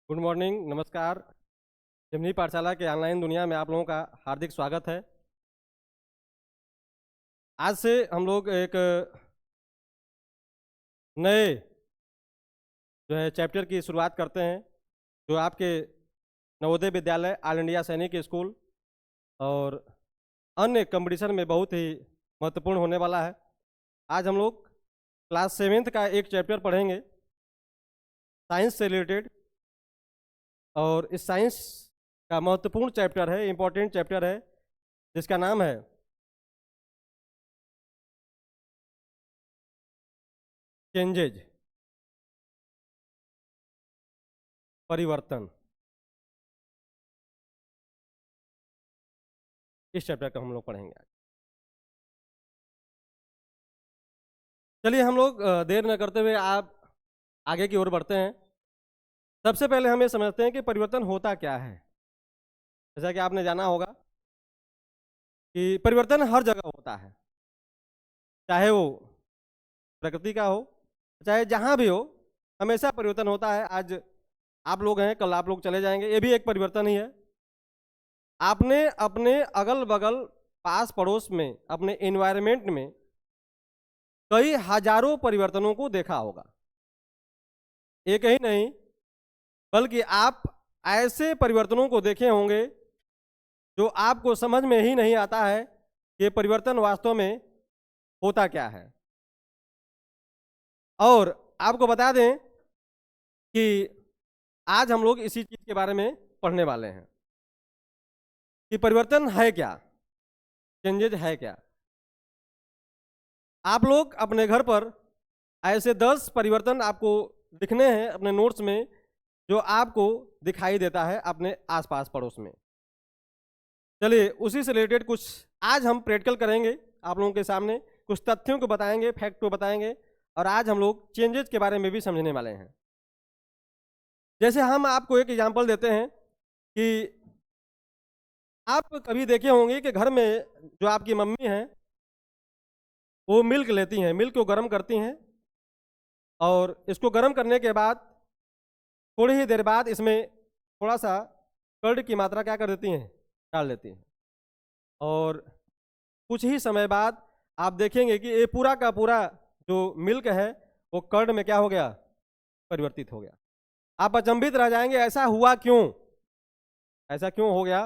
Good morning, नमस्कार। जमनी पाठशाला के ऑनलाइन दुनिया में आप लोगों का हार्दिक स्वागत है। आज से हम लोग एक नए जो है चैप्टर की शुरुआत करते हैं, जो आपके नवोदय विद्यालय, ऑल इंडिया सैनिक स्कूल और अन्य कंपटीशन में बहुत ही महत्वपूर्ण होने वाला है। आज हम लोग क्लास 7th का एक चैप्टर पढ़ेंगे, साइंस से रिलेटेड। और इस साइंस का महत्वपूर्ण चैप्टर है, इम्पोर्टेंट चैप्टर है, जिसका नाम है चेंजेज, परिवर्तन। इस चैप्टर का हम लोग पढ़ेंगे आज। चलिए हम लोग देर न करते हुए आप आगे की ओर बढ़ते हैं। सबसे पहले हम ये समझते हैं कि परिवर्तन होता क्या है। जैसा कि आपने जाना होगा कि परिवर्तन हर जगह होता है, चाहे वो प्रकृति का हो, चाहे जहाँ भी हो, हमेशा परिवर्तन होता है। आज आप लोग हैं, कल आप लोग चले जाएंगे, ये भी एक परिवर्तन ही है। आपने अपने अगल बगल, पास पड़ोस में, अपने एनवायरनमेंट में कई हजारों परिवर्तनों को देखा होगा। एक ही नहीं, बल्कि आप ऐसे परिवर्तनों को देखे होंगे जो आपको समझ में ही नहीं आता है कि परिवर्तन वास्तव में होता क्या है। और आपको बता दें कि आज हम लोग इसी चीज के बारे में पढ़ने वाले हैं कि परिवर्तन है क्या, चेंजेज है क्या। आप लोग अपने घर पर ऐसे 10 परिवर्तन आपको दिखने हैं अपने नोट्स में, जो आपको दिखाई देता है अपने आसपास पड़ोस में। चलिए उसी से रिलेटेड कुछ आज हम प्रैक्टिकल करेंगे, आप लोगों के सामने कुछ तथ्यों को बताएंगे, फैक्ट को बताएंगे। और आज हम लोग चेंजेज के बारे में भी समझने वाले हैं। जैसे हम आपको एक एग्जांपल देते हैं कि आप कभी देखे होंगे कि घर में जो आपकी मम्मी हैं वो मिल्क लेती हैं, मिल्क को गर्म करती हैं और इसको गर्म करने के बाद थोड़ी ही देर बाद इसमें थोड़ा सा कर्ड की मात्रा क्या कर देती हैं, डाल देती हैं। और कुछ ही समय बाद आप देखेंगे कि ये पूरा का पूरा जो मिल्क है वो कर्ड में क्या हो गया, परिवर्तित हो गया। आप अचंभित रह जाएंगे, ऐसा हुआ क्यों, ऐसा क्यों हो गया।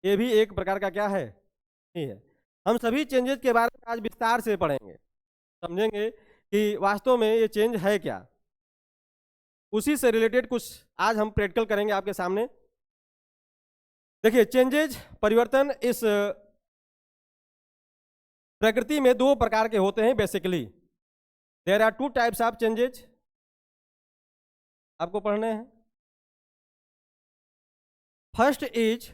ये भी एक प्रकार का क्या है, नहीं है। हम सभी चेंजेस के बारे में आज विस्तार से पढ़ेंगे, समझेंगे कि वास्तव में ये चेंज है क्या। उसी से रिलेटेड कुछ आज हम प्रैक्टिकल करेंगे आपके सामने। देखिए, चेंजेज, परिवर्तन इस प्रकृति में दो प्रकार के होते हैं basically. There are 2 types of changes, आपको पढ़ने हैं। First is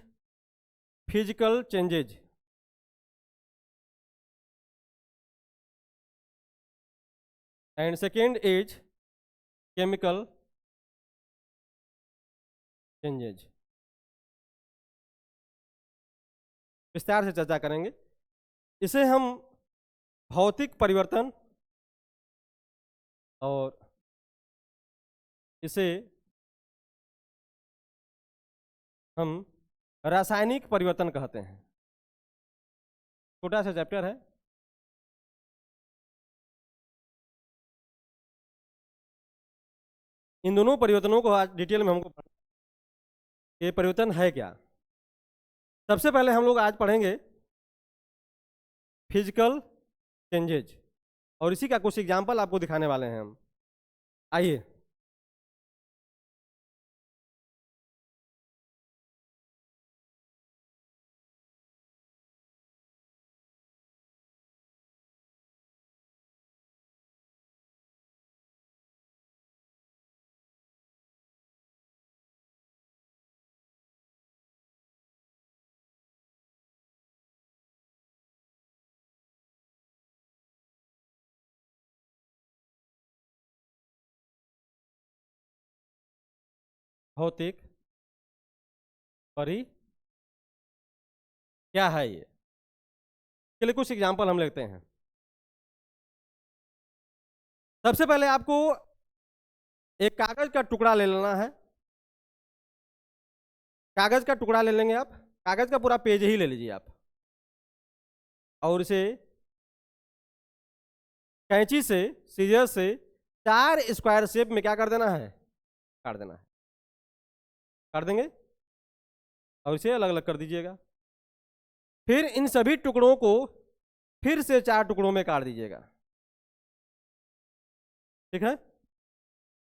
physical changes and second is chemical changes. विस्तार से चर्चा करेंगे। इसे हम भौतिक परिवर्तन और इसे हम रासायनिक परिवर्तन कहते हैं। छोटा सा चैप्टर है। इन दोनों परिवर्तनों को आज डिटेल में हमको पढ़ना है। ये परिवर्तन है क्या। सबसे पहले हम लोग आज पढ़ेंगे फिजिकल चेंजेज और इसी का कुछ एग्जाम्पल आपको दिखाने वाले हैं हम। आइए, भौतिक परि क्या है ये। चलिए कुछ एग्जाम्पल हम लेते हैं। सबसे पहले आपको एक कागज का टुकड़ा ले लेना है कागज का टुकड़ा ले लेंगे आप, कागज का पूरा पेज ही ले लीजिए आप, और इसे कैंची से, सीजर से 4 स्क्वायर शेप में क्या कर देना है, काट देना है। काट देंगे और इसे अलग अलग कर दीजिएगा। फिर इन सभी टुकड़ों को फिर से 4 टुकड़ों में काट दीजिएगा, ठीक है।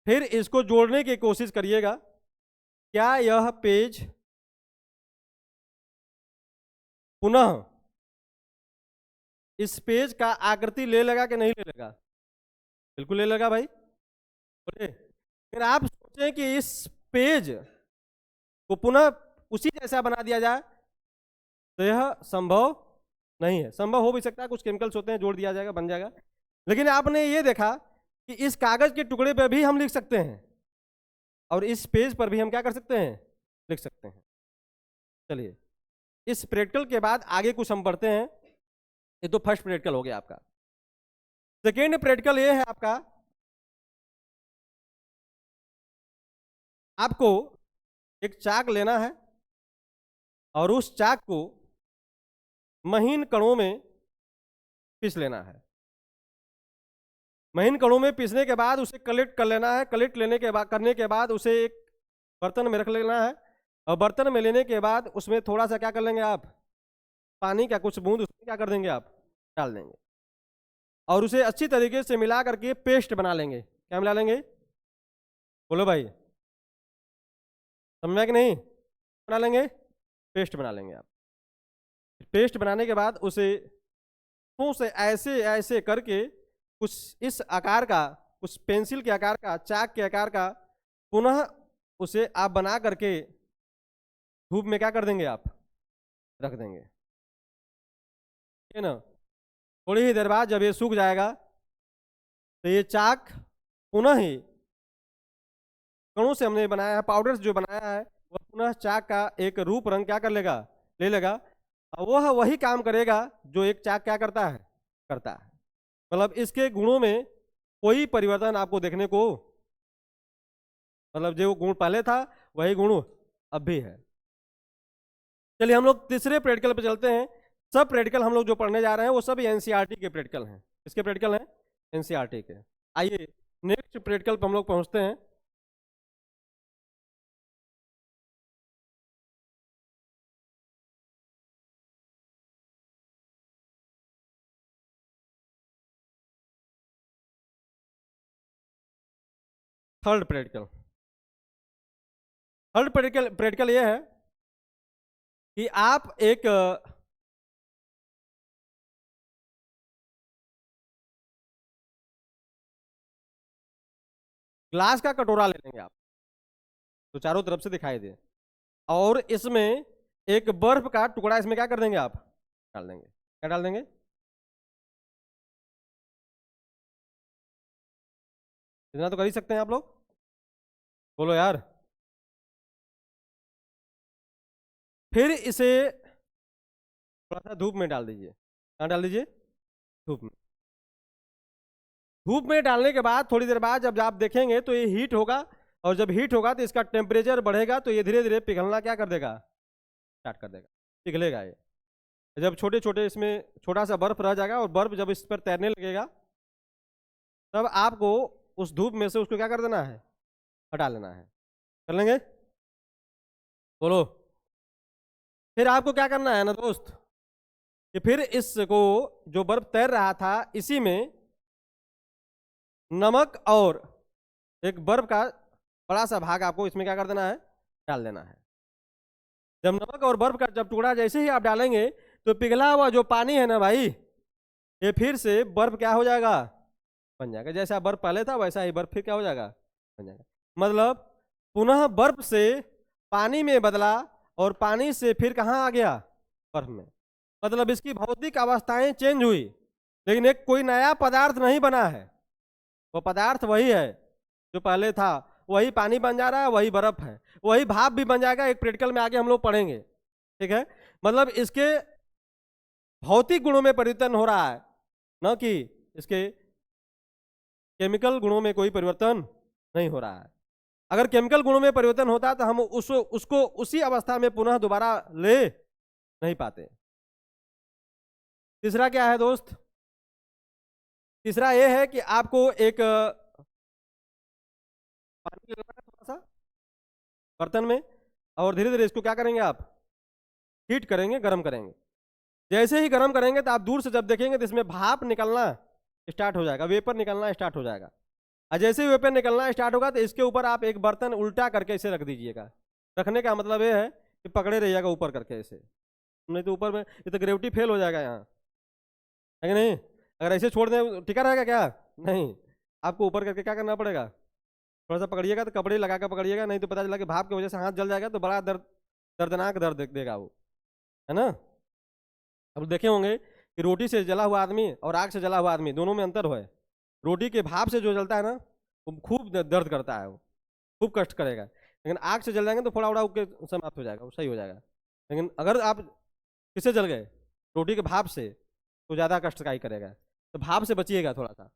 फिर इसको जोड़ने की कोशिश करिएगा, क्या यह पेज पुनः इस पेज का आकृति ले लेगा कि नहीं ले लेगा? बिल्कुल ले लेगा भाई, बोलिए। फिर आप सोचें कि इस पेज को पुनः उसी जैसा बना दिया जाए, तो यह संभव नहीं है। संभव हो भी सकता है, कुछ केमिकल्स होते हैं, जोड़ दिया जाएगा, बन जाएगा। लेकिन आपने ये देखा कि इस कागज के टुकड़े पर भी हम लिख सकते हैं और इस पेज पर भी हम क्या कर सकते हैं, लिख सकते हैं। चलिए, इस प्रैक्टिकल के बाद आगे कुछ हम पढ़ते हैं। ये तो फर्स्ट प्रैक्टिकल हो गया आपका। सेकेंड प्रैक्टिकल ये है आपका, आपको एक चाक लेना है और उस चाक को महीन कणों में पीस लेना है। महीन कणों में पीसने के बाद उसे कलेक्ट कर लेना है। कलेक्ट लेने के बाद, करने के बाद उसे एक बर्तन में रख लेना है, और बर्तन में लेने के बाद उसमें थोड़ा सा क्या कर लेंगे आप, पानी का कुछ बूंद उसमें क्या कर देंगे आप, डाल देंगे, और उसे अच्छी तरीके से मिला करके पेस्ट बना लेंगे। क्या मिला लेंगे, बोलो भाई, समझ में कि नहीं? बना लेंगे, पेस्ट बना लेंगे आप। पेस्ट बनाने के बाद उसे से ऐसे ऐसे करके कुछ इस आकार का, कुछ पेंसिल के आकार का, चाक के आकार का पुनः उसे आप बना करके धूप में क्या कर देंगे आप, रख देंगे, ठीक है ना। थोड़ी ही देर बाद जब ये सूख जाएगा तो ये चाक पुनः ही कणों से हमने बनाया है, पाउडर जो बनाया है, वह पुनः चाक का एक रूप रंग क्या कर लेगा, ले लेगा, और वह वही काम करेगा जो एक चाक क्या करता है, करता है। मतलब इसके गुणों में कोई परिवर्तन आपको देखने को, मतलब जो गुण पहले था वही गुण अब भी है। चलिए हम लोग तीसरे प्रैक्टिकल पे चलते हैं। सब प्रैक्टिकल हम लोग जो पढ़ने जा रहे हैं वो सब एनसीईआरटी के प्रैक्टिकल हैं। किसके प्रैक्टिकल हैं? एनसीईआरटी के। आइए नेक्स्ट प्रैक्टिकल पे हम लोग पहुंचते हैं। Third practical. Third practical practical ये है कि आप एक ग्लास का कटोरा ले लेंगे आप, तो चारों तरफ से दिखाई दे, और इसमें एक बर्फ का टुकड़ा इसमें क्या कर देंगे आप, डाल देंगे। क्या डाल देंगे? इतना तो कर ही सकते हैं आप लोग, बोलो यार। फिर इसे थोड़ा सा धूप में डाल दीजिए। कहाँ डाल दीजिए? धूप में। धूप में डालने के बाद थोड़ी देर बाद जब आप देखेंगे तो ये हीट होगा, और जब हीट होगा तो इसका टेम्परेचर बढ़ेगा, तो ये धीरे धीरे पिघलना क्या कर देगा, स्टार्ट कर देगा, पिघलेगा ये। जब छोटे छोटे इसमें छोटा सा बर्फ रह जाएगा और बर्फ जब इस पर तैरने लगेगा, तब आपको उस धूप में से उसको क्या कर देना है, हटा लेना है। कर लेंगे, बोलो। फिर आपको क्या करना है ना दोस्त, कि फिर इसको जो बर्फ तैर रहा था इसी में नमक और एक बर्फ का बड़ा सा भाग आपको इसमें क्या कर देना है, डाल देना है। जब नमक और बर्फ का जब टुकड़ा जैसे ही आप डालेंगे तो पिघला हुआ जो पानी है ना भाई, ये फिर से बर्फ क्या हो जाएगा, बन जाएगा। जैसा बर्फ पहले था वैसा ही बर्फ फिर क्या हो जाएगा, बन जाएगा। मतलब पुनः बर्फ से पानी में बदला, और पानी से फिर कहाँ आ गया, बर्फ में। मतलब इसकी भौतिक अवस्थाएं चेंज हुई, लेकिन एक कोई नया पदार्थ नहीं बना है। वो पदार्थ वही है जो पहले था, वही पानी बन जा रहा है, वही बर्फ है, वही भाप भी बन जाएगा। एक प्रैक्टिकल में आगे हम लोग पढ़ेंगे, ठीक है। मतलब इसके भौतिक गुणों में परिवर्तन हो रहा है, न कि इसके केमिकल गुणों में कोई परिवर्तन नहीं हो रहा है। अगर केमिकल गुणों में परिवर्तन होता तो हम उसको उसी अवस्था में पुनः दोबारा ले नहीं पाते। तीसरा क्या है दोस्त? तीसरा यह है कि आपको एक पानी लेना है थोड़ा सा बर्तन में, और धीरे धीरे इसको क्या करेंगे आप? हीट करेंगे, गर्म करेंगे। जैसे ही गर्म करेंगे तो आप दूर से जब देखेंगे तो इसमें भाप निकलना स्टार्ट हो जाएगा, वेपर निकलना स्टार्ट हो जाएगा। और जैसे ही वेपर निकलना स्टार्ट होगा तो इसके ऊपर आप एक बर्तन उल्टा करके इसे रख दीजिएगा। रखने का मतलब ये है कि पकड़े रहिएगा ऊपर करके इसे, नहीं तो ऊपर में ये तो ग्रेविटी फेल हो जाएगा यहाँ, है कि नहीं? अगर ऐसे छोड़ दें टिका रहेगा क्या? नहीं, आपको ऊपर करके क्या करना पड़ेगा? थोड़ा सा पकड़िएगा, तो कपड़े लगा कर पकड़िएगा, नहीं तो पता चला कि भाप की वजह से हाथ जल जाएगा तो बड़ा दर्दनाक दर्द देगा वो, है ना? अब देखे होंगे कि रोटी से जला हुआ आदमी और आग से जला हुआ आदमी दोनों में अंतर है। रोटी के भाप से जो जलता है ना वो खूब दर्द करता है, वो खूब कष्ट करेगा। लेकिन आग से जल जाएंगे तो थोड़ा उड़ा के समाप्त हो जाएगा, वो सही हो जाएगा। लेकिन अगर आप किससे जल गए? रोटी के भाप से, तो ज़्यादा कष्टकारी करेगा। तो भाप से बचिएगा थोड़ा सा।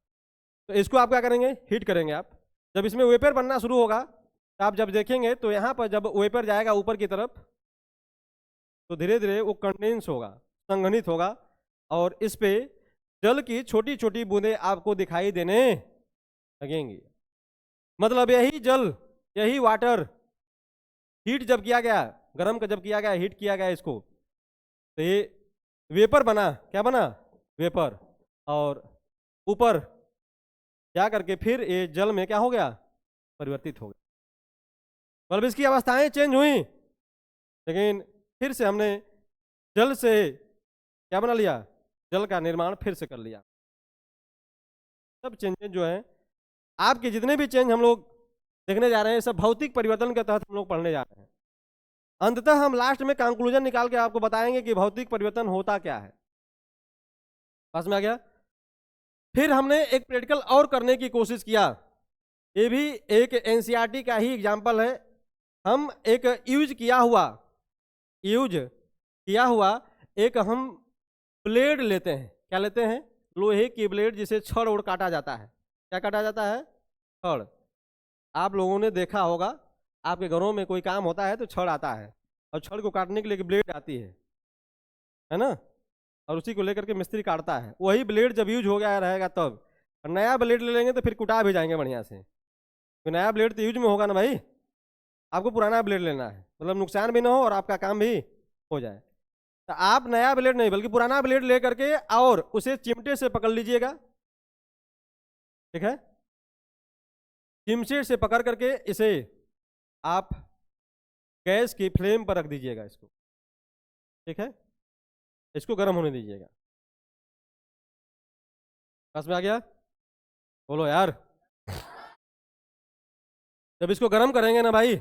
तो इसको आप क्या करेंगे? हीट करेंगे आप। जब इसमें वेपर बनना शुरू होगा तो आप जब देखेंगे तो यहाँ पर जब वेपर जाएगा ऊपर की तरफ तो धीरे धीरे वो कंडेंस होगा, संघनित होगा, और इस पे जल की छोटी छोटी बूंदें आपको दिखाई देने लगेंगी। मतलब यही जल, यही वाटर हीट जब किया गया, गर्म का जब किया गया, हीट किया गया इसको, तो ये वेपर बना। क्या बना? वेपर। और ऊपर क्या करके फिर ये जल में क्या हो गया? परिवर्तित हो गया। मतलब इसकी अवस्थाएं चेंज हुई, लेकिन फिर से हमने जल से क्या बना लिया? जल का निर्माण फिर से कर लिया। सब चेंजेस जो है, आपके जितने भी चेंज हम लोग देखने जा रहे हैं, सब भौतिक परिवर्तन के तहत हम लोग पढ़ने जा रहे हैं। अंततः हम लास्ट में कंक्लूजन निकाल के आपको बताएंगे कि भौतिक परिवर्तन होता क्या है। पास में आ गया? फिर हमने एक प्रैक्टिकल और करने की कोशिश किया। ये भी एक एनसीईआरटी का ही एग्जाम्पल है। हम एक यूज किया हुआ एक हम ब्लेड लेते हैं। क्या लेते हैं? लोहे की ब्लेड, जिसे छड़ उड़ काटा जाता है। क्या काटा जाता है? छड़। आप लोगों ने देखा होगा, आपके घरों में कोई काम होता है तो छड़ आता है, और छड़ को काटने के लिए ब्लेड आती है ना? और उसी को लेकर के मिस्त्री काटता है। वही ब्लेड जब यूज हो गया रहेगा तब, और नया ब्लेड ले लेंगे तो फिर कुटा भी जाएंगे बढ़िया से। तो नया ब्लेड तो यूज में होगा ना भाई, आपको पुराना ब्लेड लेना है, मतलब नुकसान भी ना हो और आपका काम भी हो जाए। तो आप नया ब्लेड नहीं बल्कि पुराना ब्लेड ले करके और उसे चिमटे से पकड़ लीजिएगा। ठीक है? चिमटे से पकड़ करके इसे आप गैस की फ्लेम पर रख दीजिएगा इसको। ठीक है? इसको गर्म होने दीजिएगा। पास में आ गया? बोलो यार। जब इसको गर्म करेंगे ना भाई,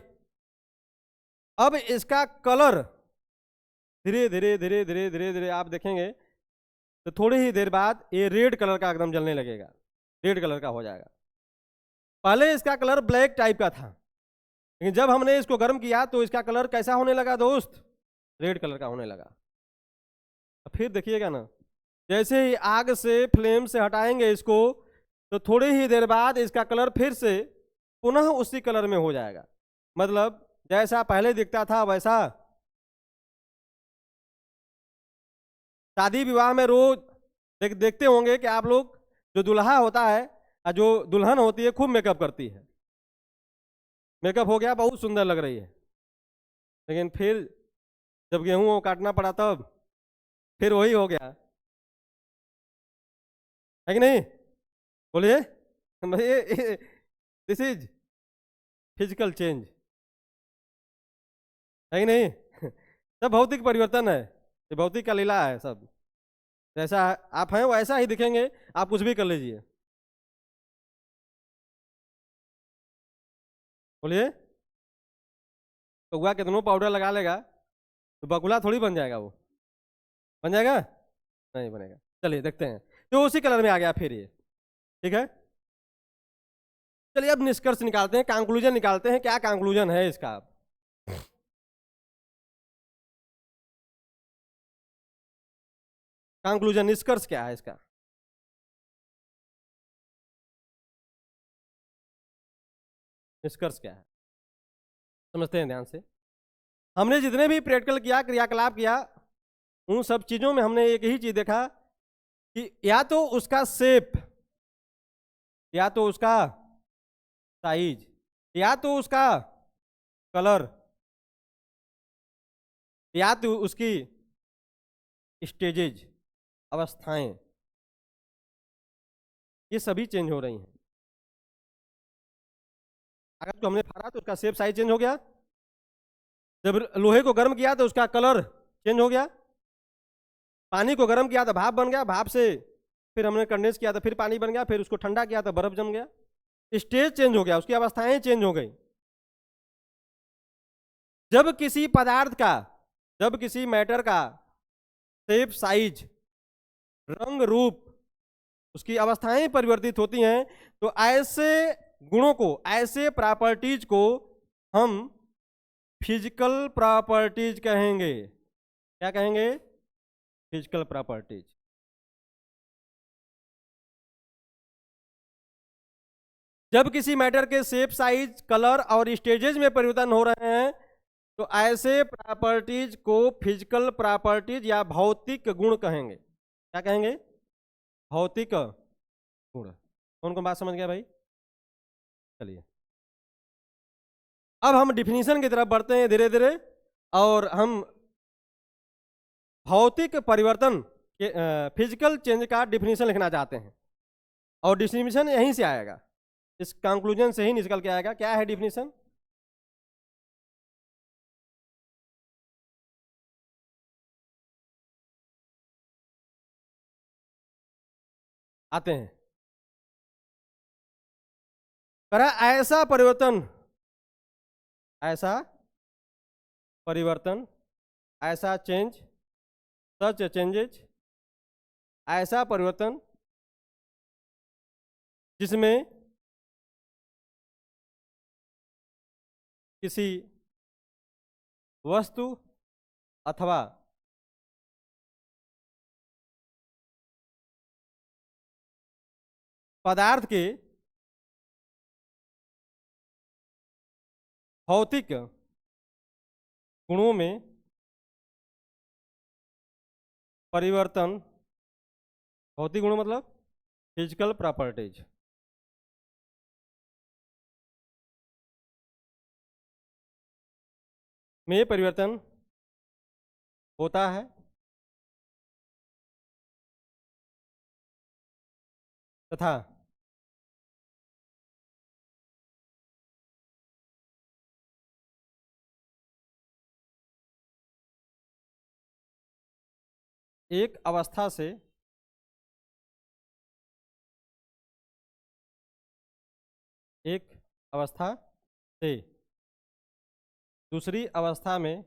अब इसका कलर धीरे धीरे धीरे धीरे धीरे धीरे आप देखेंगे तो थोड़ी ही देर बाद ये रेड कलर का एकदम जलने लगेगा, रेड कलर का हो जाएगा। पहले इसका कलर ब्लैक टाइप का था, लेकिन जब हमने इसको गर्म किया तो इसका कलर कैसा होने लगा दोस्त? रेड कलर का होने लगा। फिर देखिएगा ना, जैसे ही आग से फ्लेम से हटाएंगे इसको तो थोड़ी ही देर बाद इसका कलर फिर से पुनः उसी कलर में हो जाएगा। मतलब जैसा पहले दिखता था वैसा। शादी विवाह में रोज देखते होंगे कि आप लोग, जो दुल्हा होता है और जो दुल्हन होती है खूब मेकअप करती है। मेकअप हो गया, बहुत सुंदर लग रही है, लेकिन फिर जब गेहूं वो काटना पड़ा तब फिर वही हो गया, है कि नहीं? बोलिए भाई, दिस इज फिजिकल चेंज, है कि नहीं? सब भौतिक परिवर्तन है, ये भौतिक का लीला है सब। जैसा आप हैं वैसा ही दिखेंगे, आप कुछ भी कर लीजिए। बोलिए, कौआ कितनों पाउडर लगा लेगा तो बगुला थोड़ी बन जाएगा, वो बन जाएगा? नहीं बनेगा। चलिए देखते हैं, तो उसी कलर में आ गया फिर ये। ठीक है, चलिए अब निष्कर्ष निकालते हैं, कंक्लूजन निकालते हैं। क्या कंक्लूजन है इसका? कंक्लूजन, निष्कर्ष क्या है इसका? निष्कर्ष क्या है? समझते हैं ध्यान से। हमने जितने भी प्रैक्टिकल किया, क्रियाकलाप किया, उन सब चीजों में हमने एक ही चीज देखा कि या तो उसका शेप, या तो उसका साइज, या तो उसका कलर, या तो उसकी स्टेजेज, अवस्थाएं, ये सभी चेंज हो रही हैं। अगर तो हमने फाड़ा तो उसका शेप साइज चेंज हो गया, जब लोहे को गर्म किया तो उसका कलर चेंज हो गया, पानी को गर्म किया तो भाप बन गया, भाप से फिर हमने कंडेंस किया तो फिर पानी बन गया, फिर उसको ठंडा किया तो बर्फ जम गया, स्टेज चेंज हो गया, उसकी अवस्थाएं चेंज हो गई। जब किसी पदार्थ का, जब किसी मैटर का शेप, साइज, रंग, रूप, उसकी अवस्थाएं परिवर्तित होती हैं, तो ऐसे गुणों को, ऐसे प्रॉपर्टीज को हम फिजिकल प्रॉपर्टीज कहेंगे। क्या कहेंगे? Physical properties. जब किसी मैटर के शेप, साइज, कलर और स्टेजेस में परिवर्तन हो रहे हैं, तो ऐसे प्रॉपर्टीज को फिजिकल प्रॉपर्टीज या भौतिक गुण कहेंगे। क्या कहेंगे? भौतिक गुण। कौन कौन बात समझ गया भाई? चलिए अब हम डिफिनीशन की तरफ बढ़ते हैं धीरे धीरे, और हम भौतिक परिवर्तन के फिजिकल चेंज का डिफिनीशन लिखना चाहते हैं, और डिफिनीशन यहीं से आएगा, इस कंक्लूजन से ही निकल के आएगा। क्या है डिफिनीशन? आते हैं। करा ऐसा परिवर्तन, ऐसा परिवर्तन, ऐसा चेंज, सच चेंजेज, ऐसा परिवर्तन जिसमें किसी वस्तु अथवा पदार्थ के भौतिक गुणों में परिवर्तन, भौतिक गुण मतलब फिजिकल प्रॉपर्टीज, में परिवर्तन होता है, तथा एक अवस्था से एक अवस्था से दूसरी अवस्था में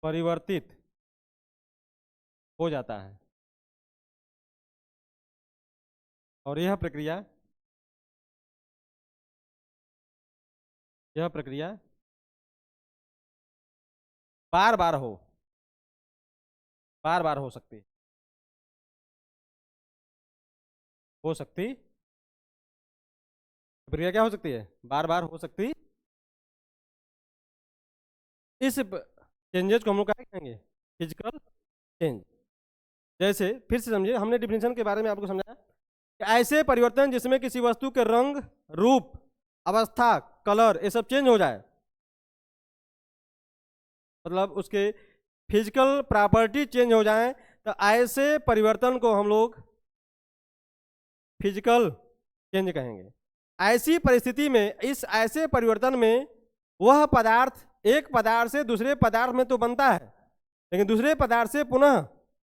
परिवर्तित हो जाता है, और यह प्रक्रिया बार बार बार बार हो सकती प्रक्रिया क्या हो सकती है? बार बार हो सकती। इस चेंजेस को हम लोग क्या कहेंगे? Physical change. जैसे फिर से समझिए, हमने डिफिनेशन के बारे में आपको समझाया कि ऐसे परिवर्तन जिसमें किसी वस्तु के रंग, रूप, अवस्था, कलर, ये सब चेंज हो जाए, मतलब उसके फिजिकल प्रॉपर्टी चेंज हो जाए, तो ऐसे परिवर्तन को हम लोग फिजिकल चेंज कहेंगे। ऐसी परिस्थिति में, इस ऐसे परिवर्तन में, वह पदार्थ एक पदार्थ से दूसरे पदार्थ में तो बनता है, लेकिन दूसरे पदार्थ से पुनः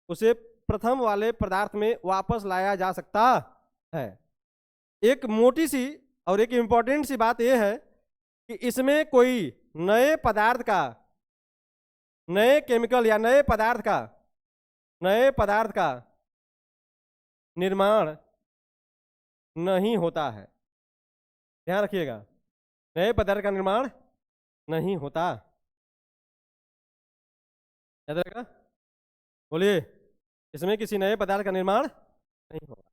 उसे प्रथम वाले पदार्थ में वापस लाया जा सकता है। एक मोटी सी और एक इंपॉर्टेंट सी बात यह है कि इसमें कोई नए पदार्थ का, नए केमिकल या नए पदार्थ का निर्माण नहीं होता है। ध्यान रखिएगा, नए पदार्थ का निर्माण नहीं होता। याद रहेगा? बोलिए। इसमें किसी नए पदार्थ का निर्माण नहीं होगा।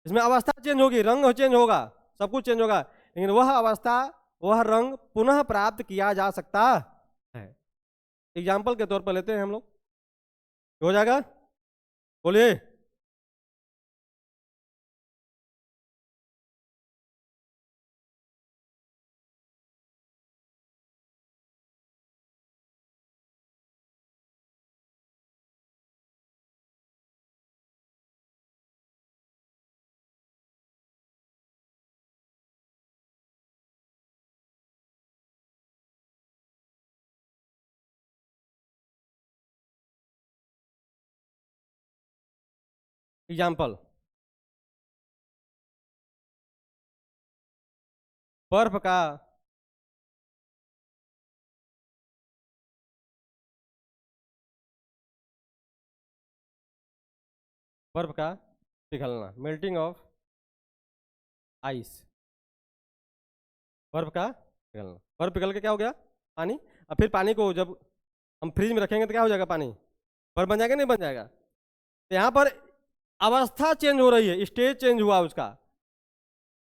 इसमें अवस्था चेंज होगी, रंग चेंज होगा, सब कुछ चेंज होगा, लेकिन वह अवस्था, वह रंग पुनः प्राप्त किया जा सकता है। एग्जाम्पल के तौर पर लेते हैं हम लोग, हो जाएगा, बोलिए। एग्जाम्पल, बर्फ का बर्फ का पिघलना, मेल्टिंग ऑफ आइस, बर्फ का पिघलना। बर्फ पिघल के क्या हो गया, पानी। अब फिर पानी को जब हम फ्रिज में रखेंगे तो क्या हो जाएगा, पानी बर्फ बन जाएगा, नहीं बन जाएगा। तो यहाँ पर अवस्था चेंज हो रही है, स्टेज चेंज हुआ, उसका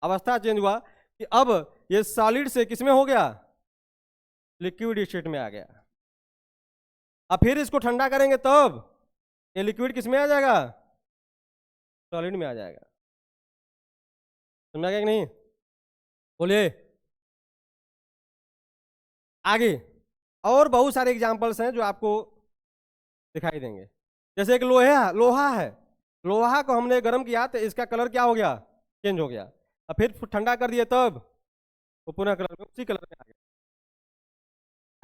अवस्था चेंज हुआ कि अब ये सॉलिड से किसमें हो गया, लिक्विड स्टेट में आ गया। अब फिर इसको ठंडा करेंगे तब ये लिक्विड किसमें आ जाएगा, सॉलिड में आ जाएगा। समझा गया कि नहीं, बोलिए। आगे और बहुत सारे एग्जाम्पल्स हैं जो आपको दिखाई देंगे। जैसे एक लोहा है, लोहा को हमने गर्म किया तो इसका कलर क्या हो गया, चेंज हो गया। अब फिर ठंडा कर दिए तब वो पुनः कलर में, उसी कलर में आ गया।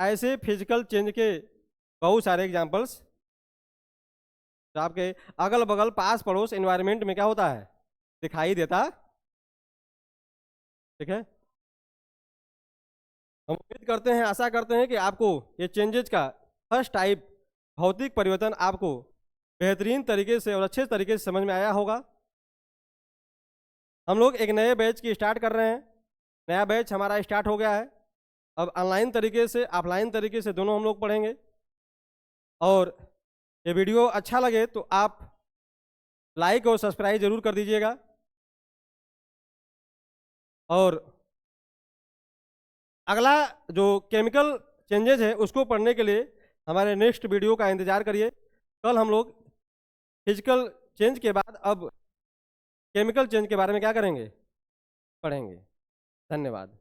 ऐसे फिजिकल चेंज के बहुत सारे एग्जाम्पल्स जो आपके अगल बगल पास पड़ोस एनवायरनमेंट में क्या होता है, दिखाई देता। ठीक है, हम उम्मीद करते हैं, आशा करते हैं कि आपको ये चेंजेस का फर्स्ट टाइप भौतिक परिवर्तन आपको बेहतरीन तरीके से और अच्छे तरीके से समझ में आया होगा। हम लोग एक नए बैच की स्टार्ट कर रहे हैं, नया बैच हमारा स्टार्ट हो गया है। अब ऑनलाइन तरीके से ऑफलाइन तरीके से दोनों हम लोग पढ़ेंगे। और ये वीडियो अच्छा लगे तो आप लाइक और सब्सक्राइब जरूर कर दीजिएगा। और अगला जो केमिकल चेंजेज है उसको पढ़ने के लिए हमारे नेक्स्ट वीडियो का इंतजार करिए। कल हम लोग फिजिकल चेंज के बाद अब केमिकल चेंज के बारे में क्या करेंगे, पढ़ेंगे। धन्यवाद।